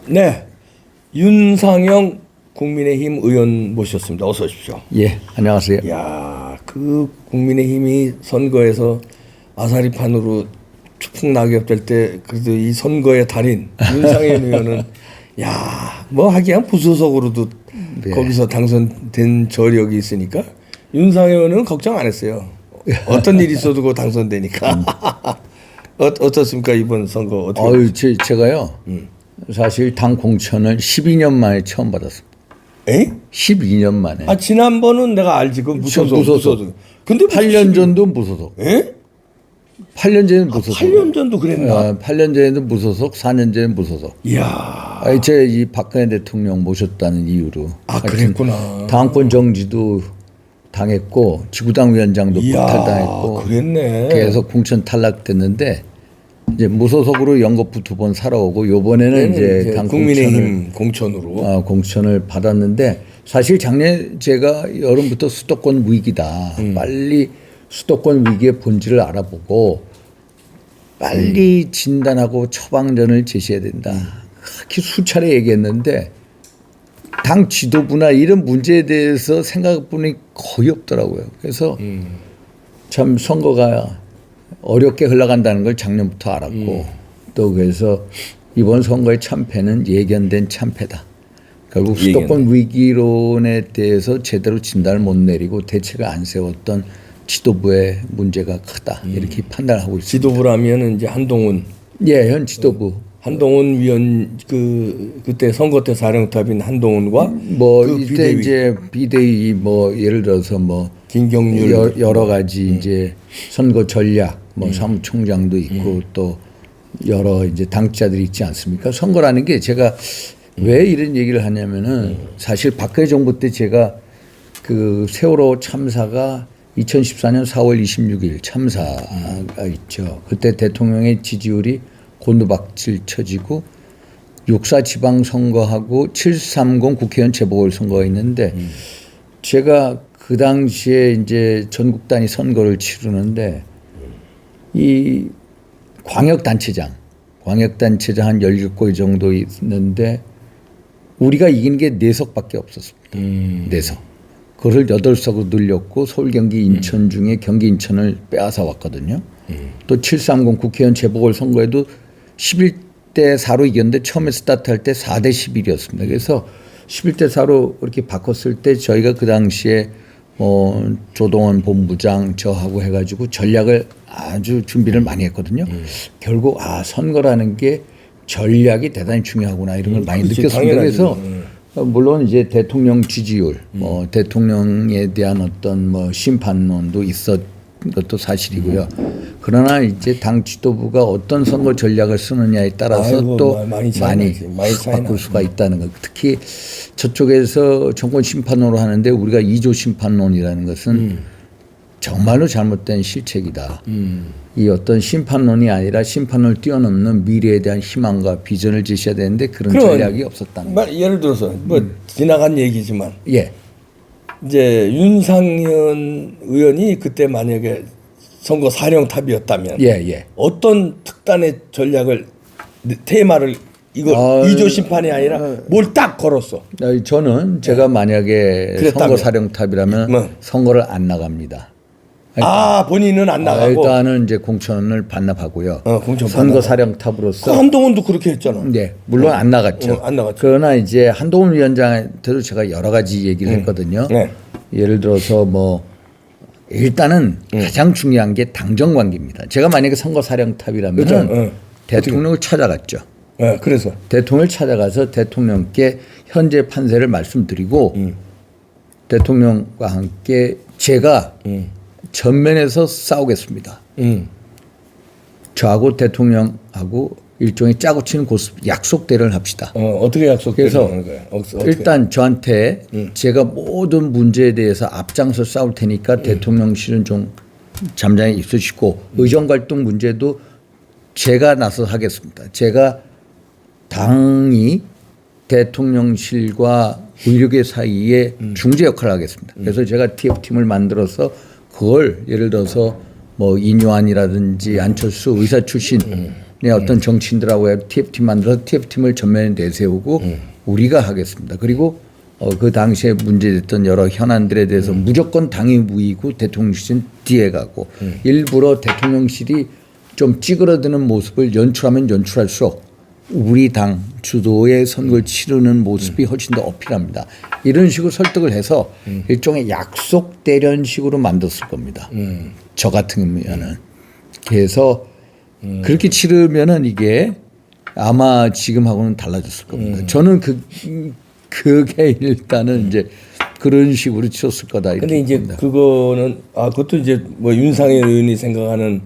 네, 윤상영 국민의힘 의원 모셨습니다. 어서 오십시오. 예, 안녕하세요. 야, 그 국민의힘이 선거에서 아사리판으로 추풍 낙엽될 때 그래도 이 선거의 달인 윤상현 의원은 야, 뭐 하기야 무소속으로도 네. 거기서 당선된 저력이 있으니까 윤상현 의원은 걱정 안 했어요. 어떤 일이 있어도 그 당선되니까. 어떻습니까 이번 선거 어떻게? 제가요. 사실 당 공천을 12년 만에 처음 받았습니다. 에? 12년 만에. 아 지난번은 내가 알지 그 무소속. 근데 8년 전도 무소속. 에? 8년 전에는 무소속. 8년 전도 그랬나? 8년 전에는 무소속, 4년 전에는 무소속. 이야. 제 이 박근혜 대통령 모셨다는 이유로. 아 그랬구나. 당권 정지도 당했고 지구당 위원장도 박탈당했고. 그랬네. 계속 공천 탈락됐는데 이제 무소속으로 연거푸 2번 살아오고 요번에는 이제 당 국민의힘 공천으로. 공천을 받았는데 사실 작년 제가 여름부터 수도권 위기다. 빨리 수도권 위기의 본질을 알아보고 빨리 진단하고 처방전을 제시해야 된다. 그렇게 수차례 얘기했는데 당 지도부나 이런 문제에 대해서 생각해보니 거의 없더라고요. 그래서 참 선거가 어렵게 흘러간다는 걸 작년부터 알았고 또 그래서 이번 선거의 참패는 예견된 참패다. 결국 수도권 위기론에 대해서 제대로 진단을 못 내리고 대책을 안 세웠던 지도부의 문제가 크다. 이렇게 판단하고 있습니다. 지도부라면은 이제 한동훈. 예, 현 지도부. 한동훈 위원 그때 선거 때 사령탑인 한동훈과 뭐 그 이때 비대위. 이제 비대위 뭐 예를 들어서 뭐 김경률 여러 가지 이제 선거 전략 뭐 사무총장도 있고 또 여러 이제 당자들이 있지 않습니까? 선거라는 게 제가 왜 이런 얘기를 하냐면은 사실 박근혜 정부 때 제가 그 세월호 참사가 2014년 4월 26일 참사가 있죠. 그때 대통령의 지지율이 곤두박질 쳐지고 6.4 지방선거하고 7.30 국회의원 재보궐선거가 있는데 제가 그 당시에 이제 전국 단위 선거를 치르는데 이 광역단체장 한 17곳 정도 있는데 우리가 이긴 게 4석밖에 없었습니다. 4석. 그걸 8석으로 늘렸고 서울, 경기, 인천 중에 경기, 인천을 빼앗아 왔거든요. 또 7.30 국회의원 재보궐선거에도 11대 4로 이겼는데 처음에 스타트할 때 4대 11이었습니다. 그래서 11대 4로 이렇게 바꿨을 때 저희가 그 당시에 조동원 본부장 저하고 해가지고 전략을 아주 준비를 많이 했거든요. 결국 선거라는 게 전략이 대단히 중요하구나 이런 걸 많이 느꼈습니다. 그래서 물론 이제 대통령 지지율, 대통령에 대한 어떤 심판론도 있었 것도 사실이고요. 그러나 이제 당 지도부가 어떤 선거 전략을 쓰느냐에 따라서 또 많이 바꿀 수가 있다는 것. 특히 저쪽에서 정권 심판론으로 하는데 우리가 2조 심판론이라는 것은 정말로 잘못된 실책이다. 이 어떤 심판론이 아니라 심판을 뛰어넘는 미래에 대한 희망과 비전을 제시해야 되는데 그런 전략이 없었다는 것. 예를 들어서 지나간 얘기지만 예. 이제 윤상현 의원이 그때 만약에 선거 사령탑이었다면 어떤 특단의 전략을 테마를 이걸 2조 심판이 아니라 뭘 딱 걸었어. 저는 제가 만약에 선거 사령탑이라면 선거를 안 나갑니다. 본인은 안 나가고 일단은 이제 공천을 반납하고요. 공천 선거 사령탑으로서 한동훈도 그렇게 했잖아. 네, 물론 안 나갔죠. 안 나갔죠. 그러나 이제 한동훈 위원장한테도 제가 여러 가지 얘기를 했거든요. 예를 들어서 일단은 가장 중요한 게 당정 관계입니다. 제가 만약에 선거 사령탑이라면 대통령을 찾아갔죠. 그래서 대통령을 찾아가서 대통령께 현재 판세를 말씀드리고 대통령과 함께 제가 전면에서 싸우겠습니다. 저하고 대통령하고 일종의 짜고 치는 약속 대련을 합시다. 어떻게 약속해서 하는 거예요? 일단 저한테 제가 모든 문제에 대해서 앞장서 싸울 테니까 대통령실은 좀 잠잠히 있으시고 의정갈등 문제도 제가 나서 하겠습니다. 제가 당이 대통령실과 의료계 사이에 중재 역할을 하겠습니다. 그래서 제가 TF팀을 만들어서 그걸 예를 들어서 이뇨한이라든지 안철수 의사 출신 어떤 정치인들하고 TF팀 만들어서 TF팀을 전면에 내세우고 우리가 하겠습니다. 그리고 그 당시에 문제됐던 여러 현안들에 대해서 무조건 당이 우위고 대통령실은 뒤에 가고 일부러 대통령실이 좀 찌그러드는 모습을 연출하면 연출할수록 우리 당 주도의 선거를 치르는 모습이 훨씬 더 어필합니다. 이런 식으로 설득을 해서 일종의 약속 대련식으로 만들었을 겁니다. 저 같으면은. 그래서 그렇게 치르면은 이게 아마 지금하고는 달라졌을 겁니다. 저는 그게 일단은 이제 그런 식으로 치렀을 거다. 근데 이제 봅니다. 그거는 그것도 이제 뭐 윤상현 의원이 생각하는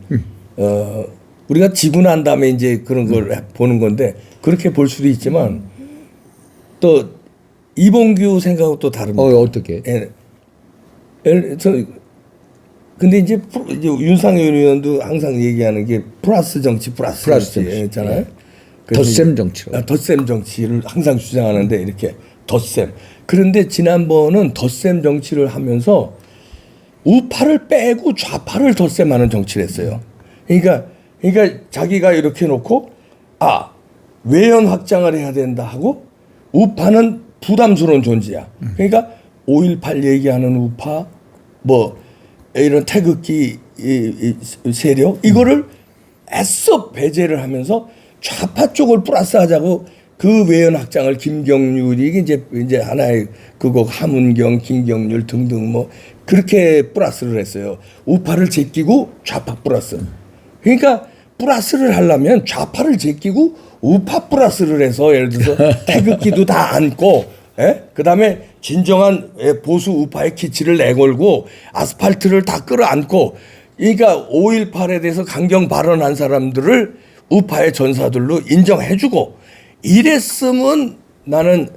우리가 지고 난 다음에 이제 그런 걸 보는 건데 그렇게 볼 수도 있지만 또 이봉규 생각하고 또 다릅니다. 어떻게? 근데 이제 윤상현 의원도 항상 얘기하는 게 플러스 정치 있잖아요. 덧셈 정치로. 덧셈 정치를 항상 주장하는데 이렇게 덧셈. 그런데 지난번은 덧셈 정치를 하면서 우파를 빼고 좌파를 덧셈하는 정치를 했어요. 그러니까 자기가 이렇게 놓고 외연 확장을 해야 된다 하고 우파는 부담스러운 존재야. 그러니까 5.18 얘기하는 우파 뭐 이런 태극기 세력 이거를 애써 배제를 하면서 좌파 쪽을 플러스하자고 그 외연 확장을 김경률이 이제 하나의 그거 함은경, 김경률 등등 뭐 그렇게 플러스를 했어요. 우파를 제끼고 좌파 플러스. 그러니까 플러스를 하려면 좌파를 제끼고 우파 플러스를 해서 예를 들어서 태극기도 다 안고 그다음에 진정한 보수 우파의 기치를 내걸고 아스팔트를 다 끌어안고 그러니까 5.18에 대해서 강경 발언한 사람들을 우파의 전사들로 인정해주고 이랬으면 나는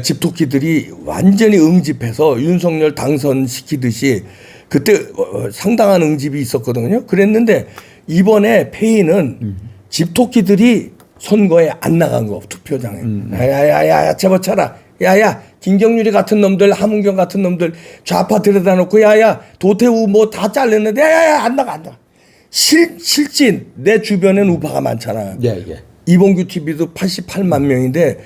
집토끼들이 완전히 응집해서 윤석열 당선시키듯이 그때 상당한 응집이 있었거든요. 그랬는데 이번에 페이는 집토끼들이 선거에 안 나간 거 투표장에 야야야야 제보쳐라 야야 김경률이 같은 놈들 함은경 같은 놈들 좌파 들여다 놓고 야야 도태우 뭐 다 잘렸는데 야야야 안 나가 실진 내 주변엔 우파가 많잖아. 이봉규 TV도 88만 명인데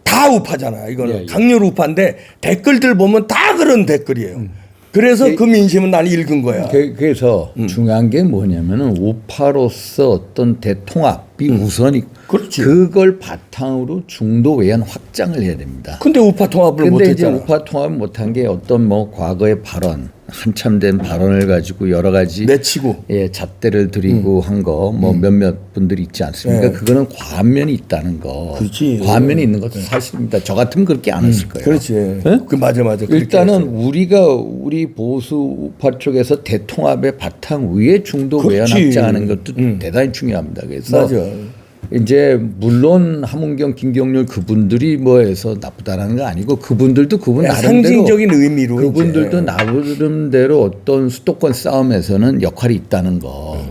다 우파잖아. 이거는 강렬 우파인데 댓글들 보면 다 그런 댓글이에요. 그래서 그 민심은 난 읽은 거야. 그래서 중요한 게 뭐냐면은 우파로서 어떤 대통합이 우선이 그렇지. 그걸 바탕으로 중도 외연 확장을 해야 됩니다. 근데 우파 통합을 근데 이제 못했잖아. 우파 통합을 못한 게 어떤 뭐 과거의 발언 한참 된 발언을 가지고 여러 가지 내치고 잣대를 들이고 한 거 뭐 몇몇 분들이 있지 않습니까? 그거는 과면이 있다는 거. 그렇지. 과면이 있는 것도 사실입니다. 저 같으면 그렇게 안 했을 거예요. 그렇지. 그 맞아. 일단은 우리 보수 우파 쪽에서 대통합의 바탕 위에 중도 외연 그렇지. 확장하는 것도 대단히 중요합니다. 그래서 맞아. 이제 물론 함은경, 김경률 그분들이 뭐해서 나쁘다라는 거 아니고 그분들도 그분 나름대로 상징적인 의미로 그분들도 나름대로 어떤 수도권 싸움에서는 역할이 있다는 거.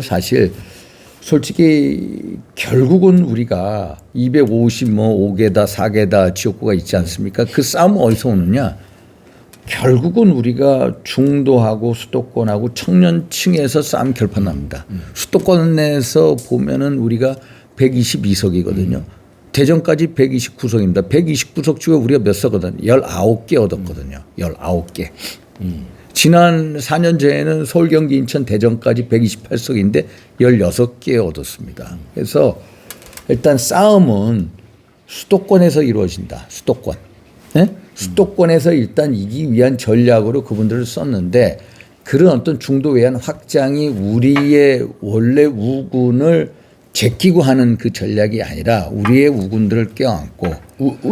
사실 솔직히 결국은 우리가 250뭐 5개다 4개다 지역구가 있지 않습니까? 그 싸움은 어디서 오느냐? 결국은 우리가 중도하고 수도권하고 청년층에서 싸움 결판납니다. 수도권에서 보면은 우리가 122석이거든요. 대전까지 129석입니다. 129석 중에 우리가 몇 석거든? 19개 얻었거든요. 19개. 지난 4년 전에는 서울, 경기, 인천, 대전까지 128석인데 16개 얻었습니다. 그래서 일단 싸움은 수도권에서 이루어진다. 수도권. 네? 수도권에서 일단 이기기 위한 전략으로 그분들을 썼는데 그런 어떤 중도 외연 확장이 우리의 원래 우군을 제끼고 하는 그 전략이 아니라 우리의 우군들을 껴안고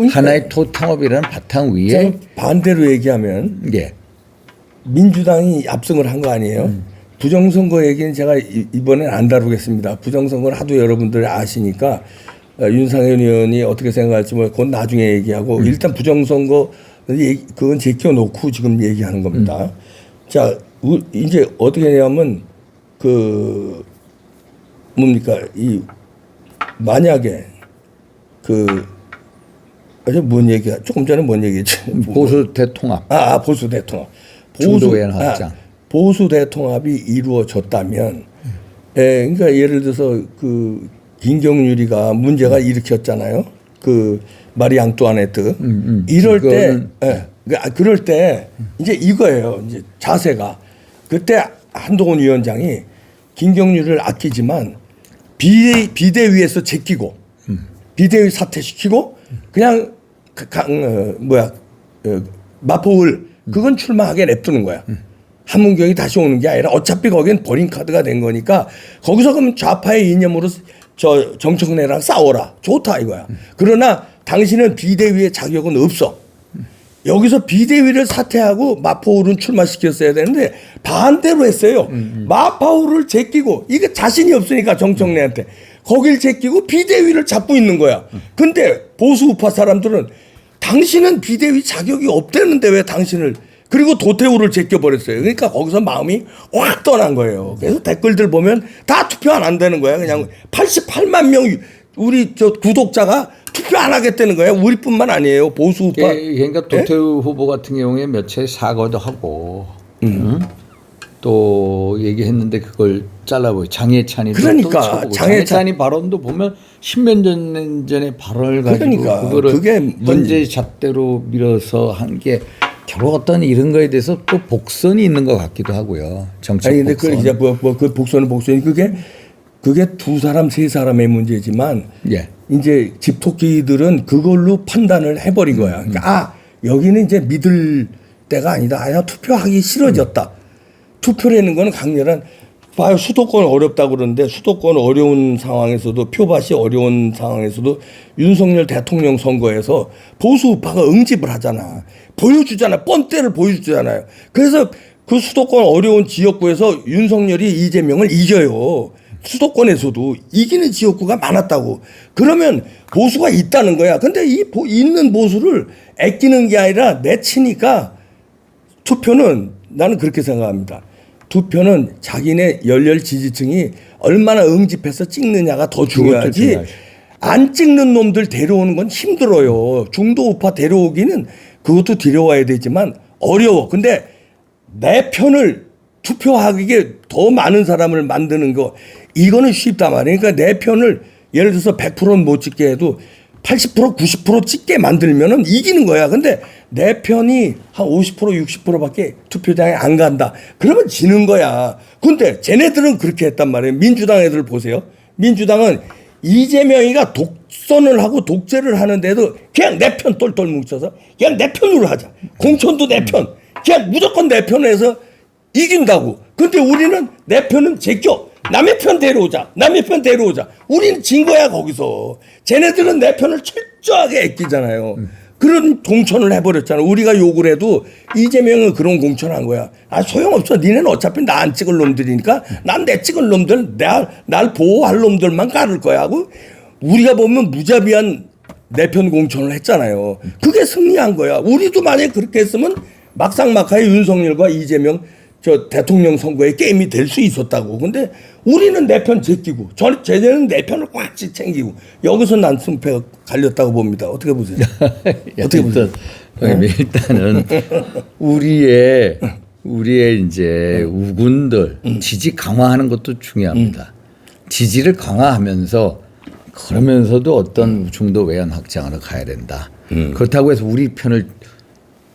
하나의 토통업이라는 바탕 위에 반대로 얘기하면 예. 민주당이 압승을 한 거 아니에요? 부정선거 얘기는 제가 이번엔 안 다루겠습니다. 부정선거를 하도 여러분들이 아시니까 윤상현 의원이 어떻게 생각할지 뭐 그건 나중에 얘기하고 일단 부정선거 그건 제껴놓고 지금 얘기하는 겁니다. 자 이제 어떻게 하냐면 그 뭡니까 이 만약에 뭔 얘기야 조금 전에 뭔 얘기했지 보수 대통합 보수 대통합 중도 외연 확장 보수 대통합이 이루어졌다면 예, 그러니까 예를 들어서 그 김경률이가 문제가 일으켰잖아요. 그 마리 앙뚜아네트. 이럴 때, 그거는- 예, 그럴 때 이제 이거예요. 이제 자세가 그때 한동훈 위원장이 김경률을 아끼지만 비대위에서 제끼고 비대위 사퇴시키고 그냥 마포을 그건 출마하게 냅두는 거야. 한문경이 다시 오는 게 아니라 어차피 거긴 버린 카드가 된 거니까 거기서 그럼 좌파의 이념으로 저 정청래랑 싸워라. 좋다 이거야. 그러나 당신은 비대위의 자격은 없어. 여기서 비대위를 사퇴하고 마포울은 출마시켰어야 되는데 반대로 했어요. 마포울을 제끼고 이게 자신이 없으니까 정청래한테 거길 제끼고 비대위를 잡고 있는 거야. 근데 보수 우파 사람들은 당신은 비대위 자격이 없다는데 왜 당신을 그리고 도태우를 제껴버렸어요. 그러니까 거기서 마음이 확 떠난 거예요. 그래서 댓글들 보면 다 투표 안 한다는 거야. 그냥 88만 명 우리 저 구독자가 투표 안 하겠다는 거예요. 우리뿐만 아니에요. 보수 우파. 그러니까 도태우 후보 같은 경우에 몇 차례 사과도 하고 응? 또 얘기했는데 그걸 잘라보고 장해찬이 그러니까 장해찬이 발언도 보면 십몇 년 전에 발언을 가지고 그러니까 그거를 그게 문제 잣대로 밀어서 한 게 결국 어떤 이런 거에 대해서 또 복선이 있는 것 같기도 하고요. 정책 아니 근데 그 복선. 이제 그 복선은 복선이 그게 두 사람 세 사람의 문제지만 예. 이제 집토끼들은 그걸로 판단을 해버린 거야. 그러니까 여기는 이제 믿을 때가 아니다. 그냥 투표하기 싫어졌다. 투표라는 거는 강렬한 봐요. 수도권 어렵다고 그러는데 수도권 어려운 상황에서도 표밭이 어려운 상황에서도 윤석열 대통령 선거에서 보수 우파가 응집을 하잖아. 보여주잖아. 뻔때를 보여주잖아요. 그래서 그 수도권 어려운 지역구에서 윤석열이 이재명을 이겨요. 수도권에서도 이기는 지역구가 많았다고. 그러면 보수가 있다는 거야. 근데 있는 보수를 아끼는 게 아니라 내치니까 투표는 나는 그렇게 생각합니다. 투표는 자기네 열렬 지지층이 얼마나 응집해서 찍느냐가 더 중요하지. 안 찍는 놈들 데려오는 건 힘들어요. 중도 우파 데려오기는 그것도 데려와야 되지만 어려워. 근데 내 편을 투표하기에 더 많은 사람을 만드는 거 이거는 쉽단 말이에요. 그러니까 내 편을 예를 들어서 100%는 못 찍게 해도 80% 90% 찍게 만들면은 이기는 거야. 근데 내 편이 한 50% 60%밖에 투표장에 안 간다. 그러면 지는 거야. 근데 쟤네들은 그렇게 했단 말이에요. 민주당 애들 보세요. 민주당은 이재명이가 독선을 하고 독재를 하는데도 그냥 내 편 똘똘 뭉쳐서 그냥 내 편으로 하자. 공천도 내 편. 그냥 무조건 내 편으로 해서 이긴다고. 근데 우리는 내 편은 제껴. 남의 편 데려오자. 남의 편 데려오자. 우리는 진 거야 거기서. 쟤네들은 내 편을 철저하게 아끼잖아요. 그런 공천을 해버렸잖아. 우리가 욕을 해도 이재명은 그런 공천한 거야. 소용없어. 니네는 어차피 나 안 찍을 놈들이니까 난 내 찍을 놈들 날 보호할 놈들만 가를 거야 하고 우리가 보면 무자비한 내 편 공천을 했잖아요. 그게 승리한 거야. 우리도 만약에 그렇게 했으면 막상막하에 윤석열과 이재명 저 대통령 선거에 게임이 될 수 있었다고. 근데 우리는 내 편 제끼고 쟤네는 내 편을 꽉 챙기고 여기서 난 승패가 갈렸다고 봅니다. 어떻게 보세요? 어떻게 보세요? 일단은 우리의 이제 우군들 지지 강화하는 것도 중요합니다. 지지를 강화하면서 그러면서도 어떤 중도 외연 확장으로 가야 된다. 그렇다고 해서 우리 편을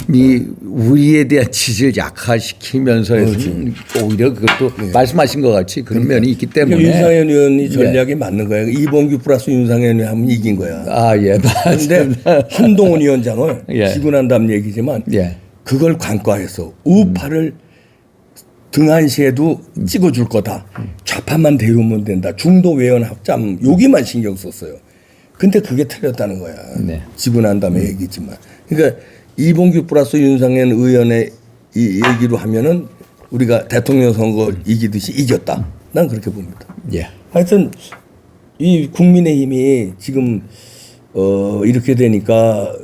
우리에 대한 지지를 약화시키면서 해서는 오히려 그것도 말씀하신 것 같이 그런 면이 있기 때문에 윤상현 의원이 전략이 맞는 거예요. 이봉규 플러스 윤상현 의원 하면 이긴 거야. 예, 그런데 한동훈 위원장을 예. 지고 난 다음 얘기지만 예. 그걸 관과해서 우파를 등한시에도 찍어줄 거다. 좌파만 데려오면 된다. 중도 외연 확장 여기만 신경 썼어요. 근데 그게 틀렸다는 거야. 네. 지고 난 다음에 얘기지만. 그러니까 이봉규 플러스 윤상현 의원의 이 얘기로 하면은 우리가 대통령 선거 이기듯이 이겼다. 난 그렇게 봅니다. 예. 하여튼 이 국민의힘이 지금 이렇게 되니까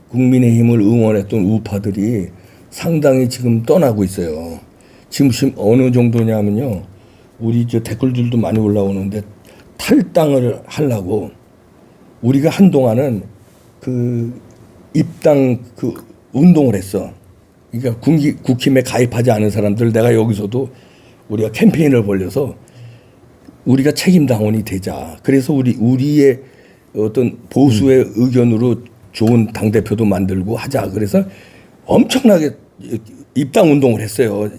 국민의힘을 응원했던 우파들이 상당히 지금 떠나고 있어요. 지금 어느 정도냐면요. 우리 저 댓글들도 많이 올라오는데 탈당을 하려고 우리가 한동안은 그 입당 그 운동을 했어. 그러니까 국힘에 가입하지 않은 사람들 내가 여기서도 우리가 캠페인을 벌려서 우리가 책임 당원이 되자. 그래서 우리의 어떤 보수의 의견으로 좋은 당 대표도 만들고 하자. 그래서 엄청나게 입당 운동을 했어요.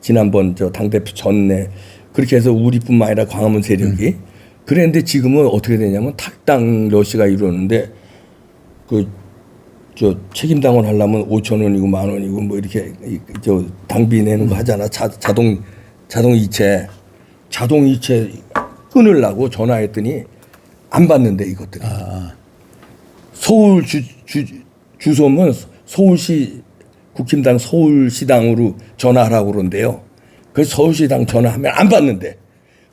지난번 당 대표 전에 그렇게 해서 우리뿐만 아니라 광화문 세력이 그랬는데 지금은 어떻게 되냐면 탈당 러시가 이루었는데 책임 당원 하려면 5,000원이고 10,000원이고 뭐 이렇게 당비 내는 거 하잖아. 자동 이체 끊으려고 전화했더니 안 받는데 이것들이. 서울 주소면 서울시 국힘당 서울시당으로 전화하라고 그러는데요. 그래서 서울시당 전화하면 안 받는데.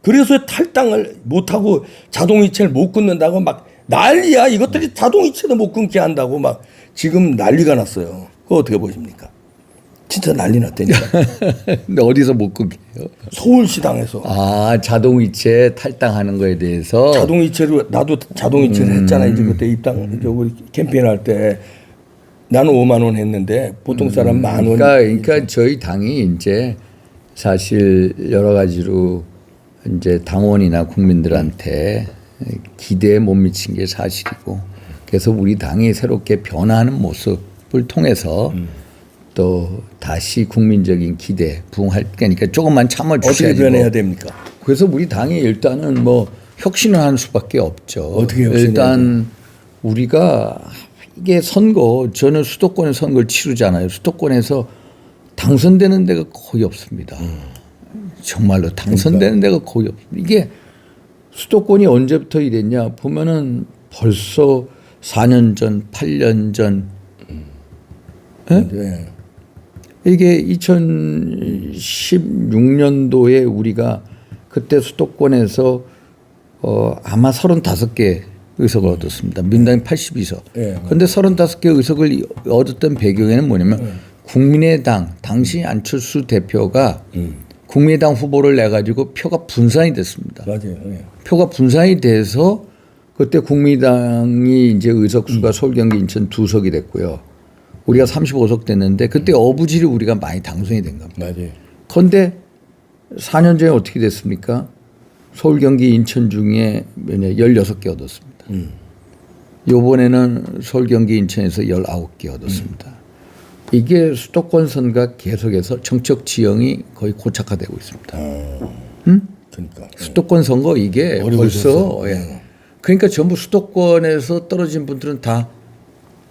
그래서 탈당을 못하고 자동이체를 못 끊는다고 막 난리야. 이것들이 자동이체도 못 끊게 한다고 막 지금 난리가 났어요. 그거 어떻게 보십니까? 진짜 난리 났다니까. 근데 어디서 못 끊겨요? 서울시당에서. 자동이체 탈당하는 거에 대해서 자동이체로 나도 자동이체를 했잖아. 이제 그때 입당 우리 캠페인할 때 나는 5만 원 했는데 보통 사람 10,000원. 그러니까 저희 당이 이제 사실 여러 가지로 이제 당원이나 국민들한테 기대에 못 미친 게 사실이고 그래서 우리 당이 새롭게 변화하는 모습을 통해서 또 다시 국민적인 기대 부응할 거니까 조금만 참아주셔야죠. 어떻게 변해야 됩니까? 그래서 우리 당이 일단은 뭐 혁신을 하는 수밖에 없죠. 어떻게 혁신해야 일단 우리가 이게 저는 수도권에 선거를 치르잖아요. 수도권에서 당선되는 데가 거의 없습니다. 정말로 당선되는 데가 거의 없습니다. 이게 수도권이 언제부터 이랬냐 보면은 벌써 4년 전, 8년 전 네. 이게 2016년도에 우리가 그때 수도권에서 아마 35개 의석을 얻었습니다. 민당이 82석. 그런데 35개 의석을 얻었던 배경에는 뭐냐면 국민의당 당시 안철수 대표가 국민의당 후보를 내가지고 표가 분산이 됐습니다. 맞아요. 표가 분산이 돼서 그때 국민의당이 이제 의석수가 서울, 경기, 인천 2석이 됐고요. 우리가 35석 됐는데 그때 어부지리 우리가 많이 당선이 된 겁니다. 맞아요. 그런데 4년 전에 어떻게 됐습니까? 서울, 경기, 인천 중에 16개 얻었습니다. 이번에는 서울, 경기, 인천에서 19개 얻었습니다. 이게 수도권 선거가 계속해서 정책 지형이 거의 고착화되고 있습니다. 그러니까 수도권 선거 이게 어려워졌어. 벌써 그러니까 전부 수도권에서 떨어진 분들은 다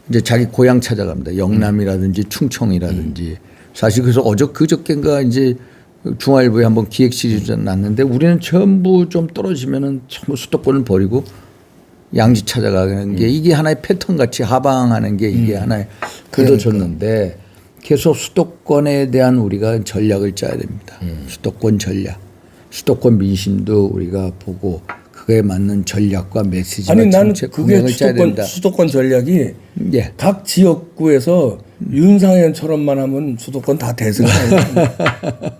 이제 자기 고향 찾아갑니다. 영남이라든지 충청이라든지 사실 그래서 그저께인가 이제 중앙일보에 한번 기획 시리즈 났는데 우리는 전부 좀 떨어지면은 전부 수도권을 버리고 양지 찾아가는 게 이게 하나의 패턴 같이 하방하는 게 이게 하나의 굳어졌는데 계속 수도권에 대한 우리가 전략을 짜야 됩니다. 수도권 전략, 수도권 민심도 우리가 보고 그에 맞는 전략과 메시지와 아니 나는 정책 그게 공약을 짜야 된다. 수도권 전략이 예. 각 지역구에서 윤상현처럼만 하면 수도권 다 대승하는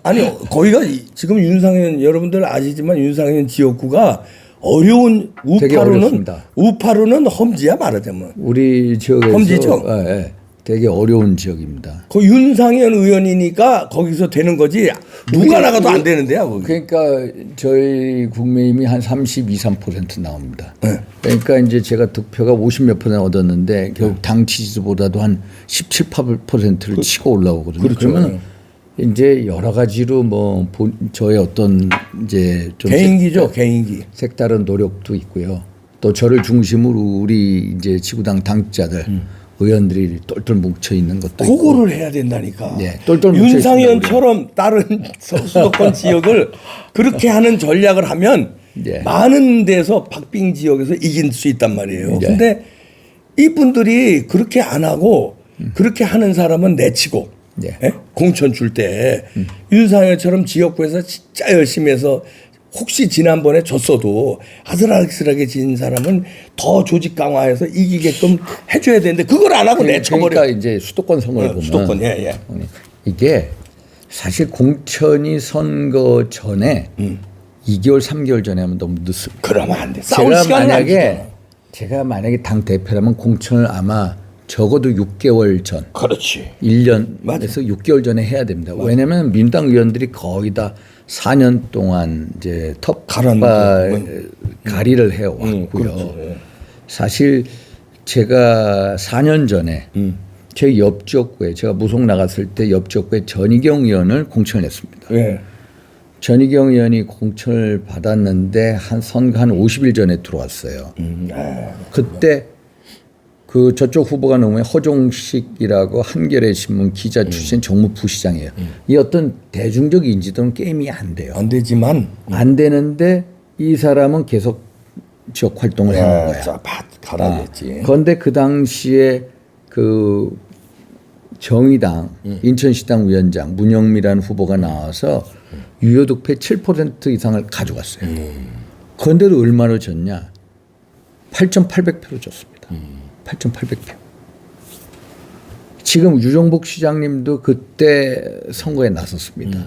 아니 거기가 지금 윤상현 여러분들 아시지만 윤상현 지역구가 어려운 되게 어렵습니다. 우파로는 험지야 말하자면 우리 지역에서 험지죠? 되게 어려운 지역입니다. 그 윤상현 의원이니까 거기서 되는 거지 누가 나가도 안 되는데요. 거기. 그러니까 저희 국민의힘이 한 32, 3% 나옵니다. 그러니까 이제 제가 득표가 50몇 % 얻었는데 결국 당 지지보다도 한 17, 8%를 치고 올라오거든요. 그렇죠. 그러면 이제 여러 가지로 뭐 저의 어떤 이제 좀 개인기죠, 개인기. 색다른 노력도 있고요. 또 저를 중심으로 우리 이제 지구당 당자들 의원들이 똘똘 뭉쳐 있는 것도 있고. 그거를 해야 된다니까. 네, 똘똘 뭉쳐 윤상현처럼 다른 수도권 지역을 그렇게 하는 전략을 하면 네. 많은 데서 박빙 지역에서 이길 수 있단 말이에요. 네. 근데 이분들이 그렇게 안 하고 그렇게 하는 사람은 내치고 네. 예? 공천 줄 때 윤상현처럼 지역구에서 진짜 열심히 해서 혹시 지난번에 졌어도 아슬아슬하게 진 사람은 더 조직 강화해서 이기게끔 해줘야 되는데 그걸 안 하고 내쳐버려. 그러니까 이제 수도권 선거를 보면 수도권, 예. 이게 사실 공천이 선거 전에 2개월, 3개월 전에 하면 너무 늦습니다. 그러면 안 돼. 싸울 시간은 안 주잖아. 제가 만약에 당 대표라면 공천을 아마 적어도 6개월 전, 그렇지. 1년에서 6개월 전에 해야 됩니다. 왜냐하면 민주당 의원들이 거의 다 4년 동안 이제 가라앉은 가리를 해 왔고요. 그렇죠. 사실 제가 4년 전에 제 옆지역구에 제가 무속 나갔을 때 옆지역구에 전희경 의원을 공천했습니다. 예. 전희경 의원이 공천을 받았는데 선거 한 50일 전에 들어왔어요. 그때 그 저쪽 후보가 나오면 허종식이라고 한겨레 신문 기자 출신 정무부시장이에요. 이 어떤 대중적 인지도는 게임이 안 돼요. 안 되지만 안 되는데 이 사람은 계속 지역 활동을 해온 거야. 자, 가라졌지. 그런데 그 당시에 그 정의당 인천시당 위원장 문영미라는 후보가 나와서 유효득표 7% 이상을 가져갔어요. 그런데도 얼마로 졌냐? 8,800표로 졌습니다. 8,800표. 지금 유정복 시장님도 그때 선거에 나섰습니다.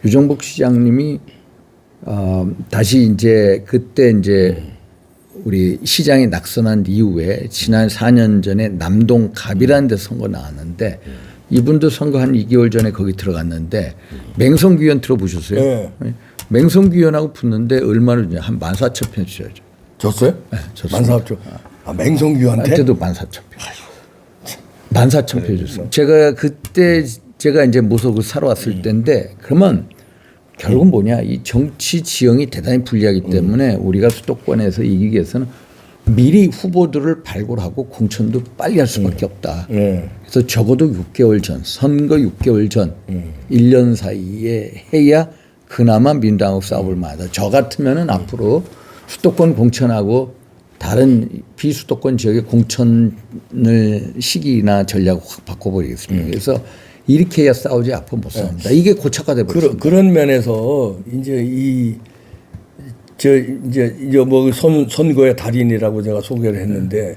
유정복 시장님이 다시 이제 그때 이제 우리 시장이 낙선한 이후에 지난 4년 전에 남동 갑이라는 데 선거 나왔는데 이분도 선거 한 2개월 전에 거기 들어갔는데 맹성규 의원 들어보셨어요? 네. 맹성규 의원하고 붙는데 얼마를 주냐? 한 14,000표 주셔야죠. 졌어요? 네, 졌습니다. 14,000표. 맹성규한테? 그때도 14,000표. 14,000표 줬어요. 제가 그때 제가 이제 무속을 사러 왔을 때인데 그러면 결국은 뭐냐? 이 정치 지형이 대단히 불리하기 때문에 우리가 수도권에서 이기기 위해서는 미리 후보들을 발굴하고 공천도 빨리 할 수밖에 없다. 그래서 적어도 6개월 전, 선거 6개월 전, 1년 사이에 해야 그나마 민주당하고 싸워볼 만하다. 저 같으면은 앞으로 수도권 공천하고 다른 비수도권 지역의 공천을 시기나 전략을 확 바꿔버리겠습니다. 그래서 이렇게 해야 싸우지 앞으로 못 싸웁니다. 이게 고착화 돼버렸습니다. 그런 면에서 이제 이제 뭐 선거의 달인이라고 제가 소개를 했는데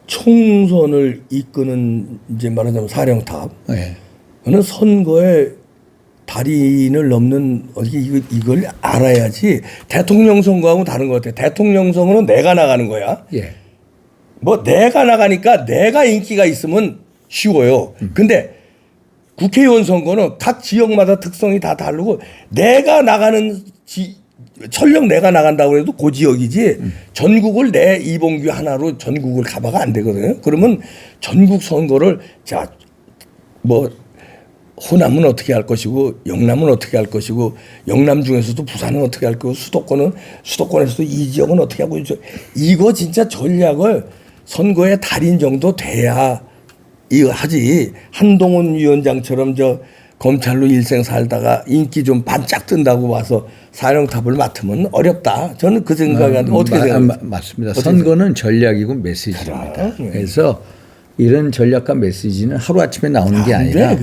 총선을 이끄는 이제 말하자면 사령탑. 네. 그는 선거의 달인을 넘는 이걸 알아야지. 대통령 선거하고 다른 것 같아요. 대통령 선거는 내가 나가는 거야. 예. 뭐 내가 나가니까 내가 인기가 있으면 쉬워요. 근데 국회의원 선거는 각 지역마다 특성이 다 다르고 내가 나가는 설령 내가 나간다고 해도 그 지역이지 전국을 내 이봉규 하나로 전국을 가봐가 안 되거든요. 그러면 전국 선거를 자 뭐 호남은 어떻게 할 것이고 영남은 어떻게 할 것이고 영남 중에서도 부산은 어떻게 할 거고 수도권에서도 이 지역은 어떻게 하고 이거 진짜 전략을 선거의 달인 정도 돼야 이거 하지. 한동훈 위원장처럼 저 검찰로 일생 살다가 인기 좀 반짝 뜬다고 와서 사령탑을 맡으면 어렵다. 저는 그 생각이 어떻게 생각하세요? 맞습니다. 선거는 전략이고 메시지입니다. 그래서 이런 전략과 메시지는 하루아침에 나오는 게 아니라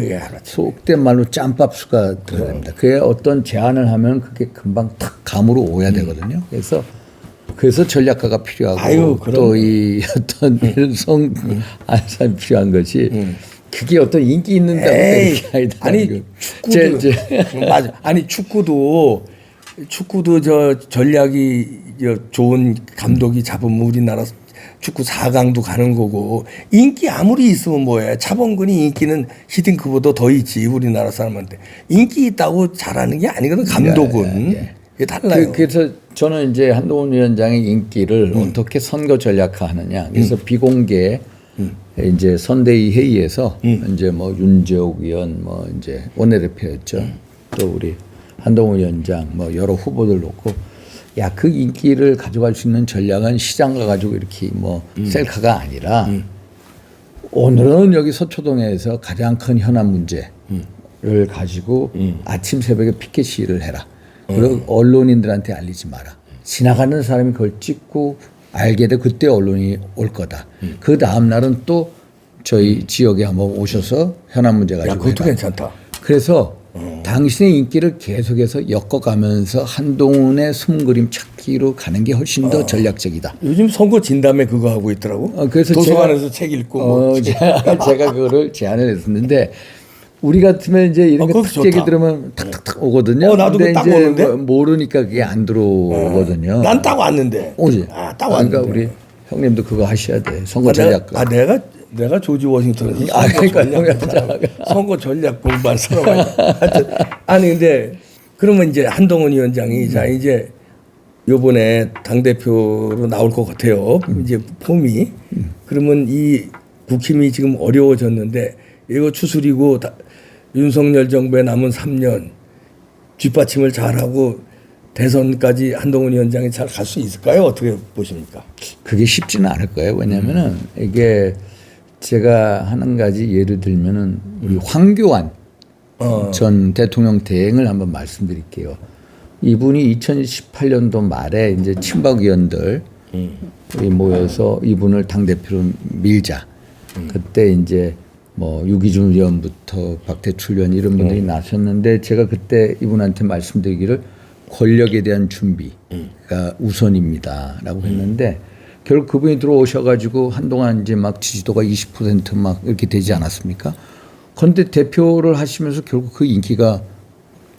속된 말로 짬밥수가 들어갑니다. 그게 어떤 제안을 하면 그게 금방 탁 감으로 오야 되거든요. 그래서 전략가가 필요하고 또 이 어떤 안상이 필요한 것이 그게 어떤 인기 있는다고 되는 게 아니다. 아니 축구도 맞아. 아니 축구도 저 전략이 좋은 감독이 잡으면 우리나라 축구 4강도 가는 거고 인기 아무리 있으면 뭐해. 차범근이 인기는 히딩크보다 더 있지 우리나라 사람한테. 인기 있다고 잘하는 게 아니거든. 감독은. 이게 달라요. 그래서 저는 이제 한동훈 위원장의 인기를 어떻게 선거 전략화하느냐. 그래서 비공개 이제 선대위 회의에서 이제 뭐 윤재옥 의원 뭐 이제 원내대표였죠. 또 우리 한동훈 위원장 뭐 여러 후보들 놓고 야, 그 인기를 가져갈 수 있는 전략은 시장 가가지고 이렇게 뭐 셀카가 아니라 오늘은 여기 서초동에서 가장 큰 현안 문제를 가지고 아침 새벽에 피켓 시위를 해라. 그리고 언론인들한테 알리지 마라. 지나가는 사람이 그걸 찍고 알게 돼 그때 언론이 올 거다. 그 다음 날은 또 저희 지역에 한번 오셔서 현안 문제 가지고 그것도 해라. 괜찮다. 그래서 당신의 인기를 계속해서 엮어가면서 한동훈의 숨은 그림 찾기로 가는 게 훨씬 더 전략적이다. 요즘 선거 진담에 그거 하고 있더라고. 그래서 도서관에서 책 읽고. 제가 그거를 제안을 했었는데 우리 같으면 이제 이런 거 탁 얘기 들으면 탁탁탁 오거든요. 나도 근데 딱 이제 오는데? 모르니까 그게 안 들어오거든요. 난 딱 왔는데. 오지. 딱 왔는데. 그러니까 우리 형님도 그거 하셔야 돼. 선거 전략. 내가 조지 워싱턴에서 그러니까 선거 전략 공부한 사람 아니야. 하여튼 아니 근데 그러면 이제 한동훈 위원장이 자 이제 요번에 당 대표로 나올 것 같아요. 이제 폼이 그러면 이 국힘이 지금 어려워졌는데 이거 추스리고 윤석열 정부에 남은 3년 뒷받침을 잘하고 대선까지 한동훈 위원장이 잘 갈 수 있을까요? 어떻게 보십니까? 그게 쉽지는 않을 거예요. 왜냐하면은 이게 제가 한 가지 예를 들면은 우리 황교안 전 대통령 대행을 한번 말씀드릴게요. 이분이 2018년도 말에 이제 친박 의원들 우리 모여서 이분을 당 대표로 밀자. 그때 이제 뭐 유기준 의원부터 박대출 의원 이런 분들이 나섰는데 제가 그때 이분한테 말씀드리기를 권력에 대한 준비가 우선입니다라고 했는데 결국 그분이 들어오셔가지고 한동안 이제 막 지지도가 20%막 이렇게 되지 않았습니까? 그런데 대표를 하시면서 결국 그 인기가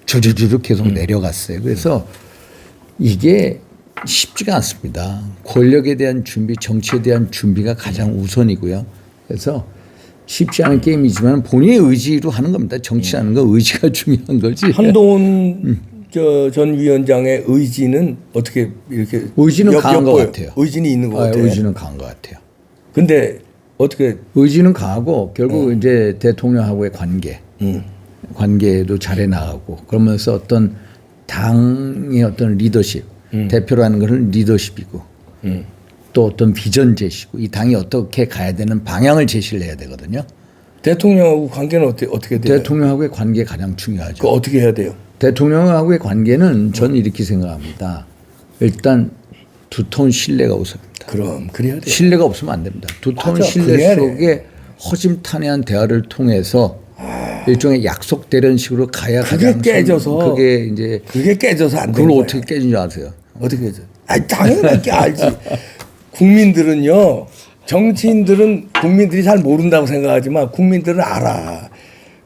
주르르 계속 내려갔어요. 그래서 이게 쉽지가 않습니다. 권력에 대한 준비, 정치에 대한 준비가 가장 우선이고요. 그래서 쉽지 않은 게임이지만 본인의 의지로 하는 겁니다. 정치라는 건 의지가 중요한 거지. 한동훈 전 위원장의 의지는 어떻게 이렇게 의지는 강한 것 같아요. 의지는 있는 것 같아요. 의지는 강한 것 같아요. 근데 어떻게 의지는 강하고 결국 이제 대통령하고의 관계도 잘해 나가고 그러면서 어떤 당의 어떤 리더십, 대표라는 것은 리더십이고 또 어떤 비전 제시고 이 당이 어떻게 가야 되는 방향을 제시를 해야 되거든요. 대통령하고 관계는 어떻게 돼요? 대통령하고의 관계 가장 중요하죠. 그 어떻게 해야 돼요? 대통령하고의 관계는 저는 이렇게 생각합니다. 일단 두터운 신뢰가 우선입니다. 그럼 그래야 돼요. 신뢰가 없으면 안 됩니다. 두터운 맞아, 신뢰 그래야 속에 허심탄회한 대화를 통해서 일종의 약속되는 식으로 가야 그게 가장 깨져서 그게 이제 그게 깨져서 안 되는 그걸 거예요. 어떻게 깨진 줄 아세요? 어떻게 깨져? 아니 당연히 알지. 국민들은요. 정치인들은 국민들이 잘 모른다고 생각하지만 국민들은 알아.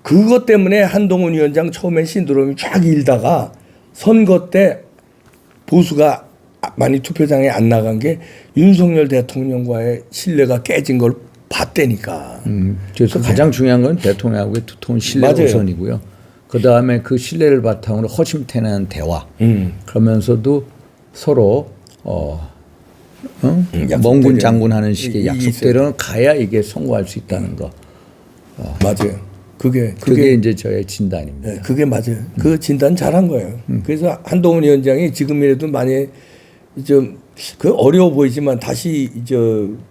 그것 때문에 한동훈 위원장 처음엔 신드롬이 쫙 일다가 선거 때 보수가 많이 투표장에 안 나간 게 윤석열 대통령과의 신뢰가 깨진 걸 봤다니까. 그래서 가장 중요한 건 대통령하고의 두터운 신뢰가 맞아요. 우선이고요. 그 다음에 그 신뢰를 바탕으로 허심탄회한 대화. 그러면서도 서로 멍군 장군하는 식의 약속대로는 가야 이게 성공할 수 있다는 거. 맞아요. 그게 이제 저의 진단입니다. 네, 그게 맞아요. 그 진단 잘한 거예요. 그래서 한동훈 위원장이 지금이라도 만약 그 어려워 보이지만 다시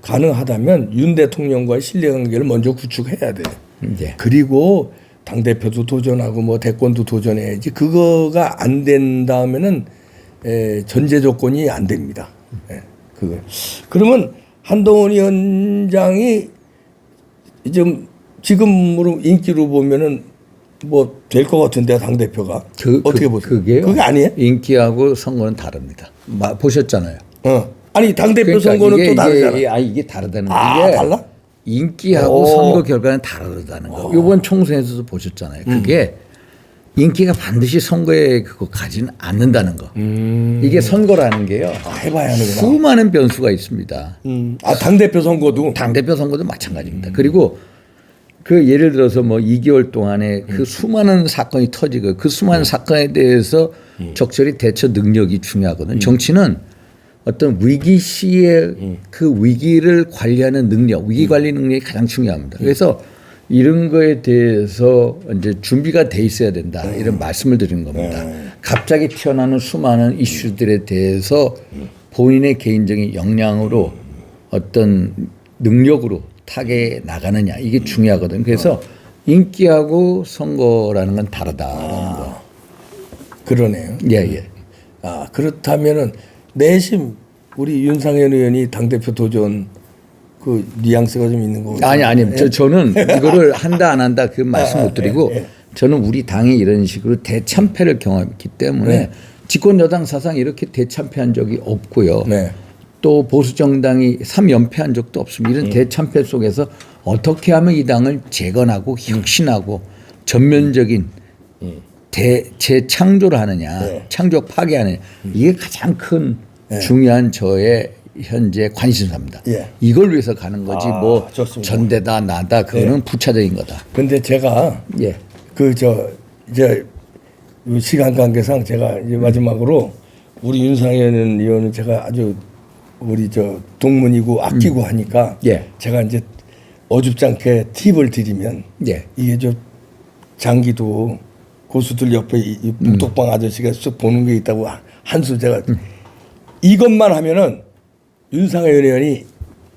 가능하다면 윤 대통령과의 신뢰관계를 먼저 구축해야 돼. 네. 그리고 당 대표도 도전하고 뭐 대권도 도전해야지. 그거가 안 된다면은 전제 조건이 안 됩니다. 그거. 그러면 한동훈 위원장이 지금으로 인기로 보면은 뭐 될 것 같은데 당 대표가 어떻게 보세요? 그게 아니에요? 인기하고 선거는 다릅니다. 보셨잖아요. 아니 당 대표 선거는 또 다르잖아. 이게 다르다는 게 달라? 인기하고 선거 결과는 다르다는 거. 이번 총선에서도 보셨잖아요. 그게 인기가 반드시 선거에 그거 가지는 않는다는 거. 이게 선거라는 게요. 해봐야 하는구나. 수많은 변수가 있습니다. 당 대표 선거도 당대표 선거도 마찬가지입니다. 그리고 그 예를 들어서 뭐 2개월 동안에 그 수많은 사건이 터지고 그 수많은 사건에 대해서 적절히 대처 능력이 중요하거든요. 정치는 어떤 위기 시에 그 위기를 관리하는 능력, 위기 관리 능력이 가장 중요합니다. 그래서 이런 거에 대해서 이제 준비가 돼 있어야 된다. 이런 말씀을 드리는 겁니다. 갑자기 튀어나오는 수많은 이슈들에 대해서 본인의 개인적인 역량으로 어떤 능력으로 타게 나가느냐 이게 중요하거든요. 그래서 인기하고 선거라는 건 다르다라는 거. 그러네요. 예. 그렇다면은 내심 우리 윤상현 의원이 당대표 도전 그 뉘앙스가 좀 있는 거죠. 아니 저는 이거를 한다 안 한다 그 말씀 못 드리고 저는 우리 당이 이런 식으로 대참패를 경험했기 때문에 집권 여당 사상 이렇게 대참패한 적이 없고요. 또 보수 정당이 3연패한 적도 없습니다. 이런 대참패 속에서 어떻게 하면 이 당을 재건하고 혁신하고 전면적인 재창조를 하느냐, 창조 파괴하느냐 이게 가장 큰 중요한 저의 현재 관심사입니다. 이걸 위해서 가는 거지 뭐 좋습니다. 전대다 나다 그거는 부차적인 거다. 근데 제가 이제 이 시간 관계상 제가 이제 마지막으로 우리 윤상현 의원은 제가 아주 우리 저 동문이고 아끼고 하니까 예. 제가 이제 어줍지 않게 팁을 드리면 예. 이게 저 장기도 고수들 옆에 이 북독방 아저씨가 쓱 보는 게 있다고 한수 제가 이것만 하면은 윤상현 의원이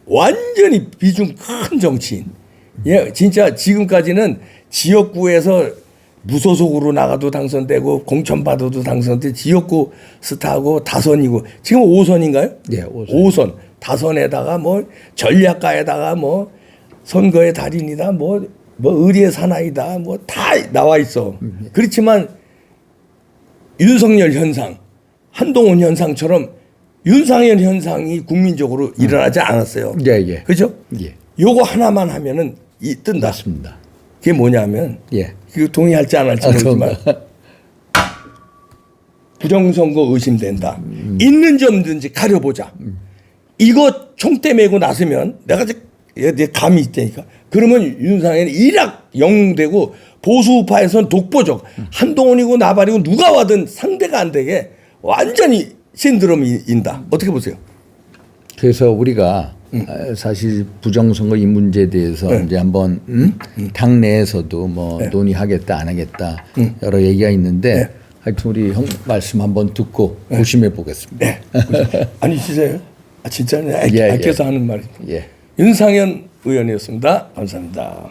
완전히 비중 큰 정치인. 예, 진짜 지금까지는 지역구에서 무소속으로 나가도 당선되고 공천 받아도 당선돼 지역구 스타고 다선이고 지금 5선인가요? 예, 5선. 다선에다가 뭐 전략가에다가 뭐 선거의 달인이다 뭐 의리의 사나이다 뭐 다 나와 있어. 그렇지만 윤석열 현상, 한동훈 현상처럼 윤상현 현상이 국민적으로 일어나지 않았어요. 예, 예. 그죠? 예. 요거 하나만 하면은 뜬다. 맞습니다. 그게 뭐냐면 예. 그 동의할지 안 할지 모르지만 부정선거 의심된다. 있는지 없는지 가려보자. 이거 총대 메고 나서면 내가 내 감이 있다니까. 그러면 윤상현이 일약 영웅되고 보수우파에서는 독보적. 한동훈이고 나발이고 누가 와든 상대가 안 되게 완전히 신드롬이 인다. 어떻게 보세요? 그래서 우리가 사실 부정선거 이 문제에 대해서 이제 한번 당 내에서도 뭐 논의하겠다 안 하겠다 여러 얘기가 있는데 하여튼 우리 형 말씀 한번 듣고 고심해 보겠습니다. 네. 아니 진짜요? 아, 진짜네. 예, 아껴서 하는 말입니다. 예. 윤상현 의원이었습니다. 감사합니다.